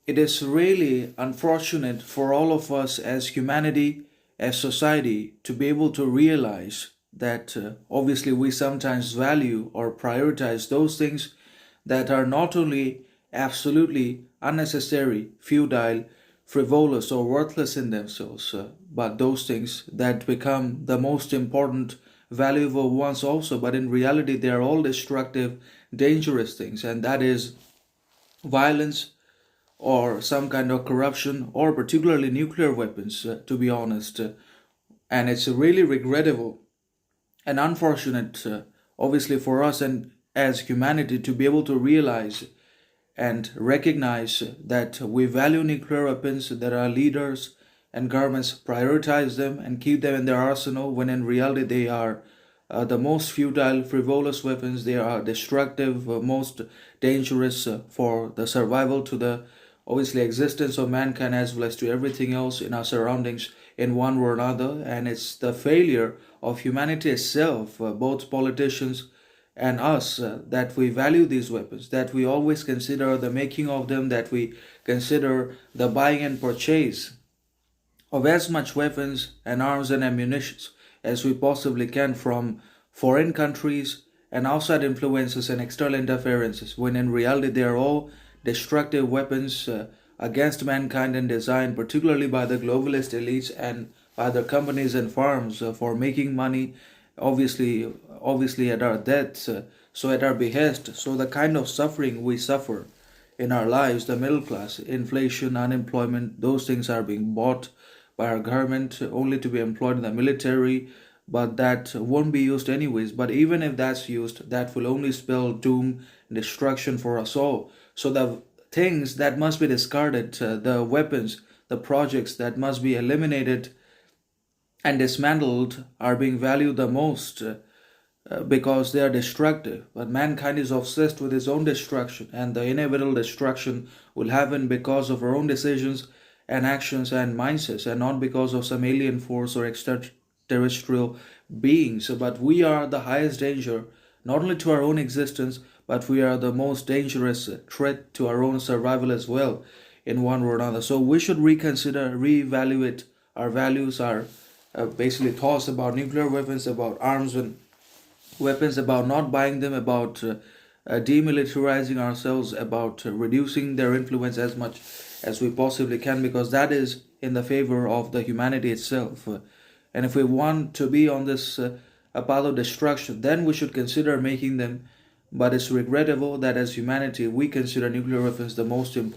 it is really unfortunate for all of us as humanity, as society, to be able to realize that obviously we sometimes value or prioritize those things that are not only absolutely unnecessary, futile, frivolous, or worthless in themselves, but those things that become the most important, valuable ones also. But in reality, they are all destructive, dangerous things, and that is violence or some kind of corruption, or particularly nuclear weapons, to be honest. And it's really regrettable and unfortunate, obviously, for us and as humanity to be able to realize and recognize that we value nuclear weapons, that our leaders and governments prioritize them and keep them in their arsenal, when in reality they are the most futile, frivolous weapons. They are destructive, most dangerous for the survival to the obviously existence of mankind as well as to everything else in our surroundings in one way or another. And it's the failure of humanity itself, both politicians and us, that we value these weapons, that we always consider the making of them, that we consider the buying and purchase of as much weapons and arms and ammunition as we possibly can from foreign countries and outside influences and external interferences, when in reality they are all destructive weapons against mankind and designed particularly by the globalist elites and by the companies and firms for making money, obviously at our deaths, so at our behest. So the kind of suffering we suffer in our lives, the middle class, inflation, unemployment, those things are being bought by our government only to be employed in the military, but that won't be used anyways. But even if that's used, that will only spell doom and destruction for us all. So the things that must be discarded, the weapons, the projects that must be eliminated and dismantled, are being valued the most because they are destructive. But mankind is obsessed with its own destruction, and the inevitable destruction will happen because of our own decisions and actions and mindsets, and not because of some alien force or extraterrestrial beings. But we are the highest danger, not only to our own existence, but we are the most dangerous threat to our own survival as well, in one way or another. So we should reconsider, reevaluate our values, our basically thoughts about nuclear weapons, about arms and weapons, about not buying them, about demilitarizing ourselves, about reducing their influence as much as we possibly can, because that is in the favor of the humanity itself. And if we want to be on this path of destruction, then we should consider making them. But it's regrettable that as humanity we consider nuclear weapons the most important.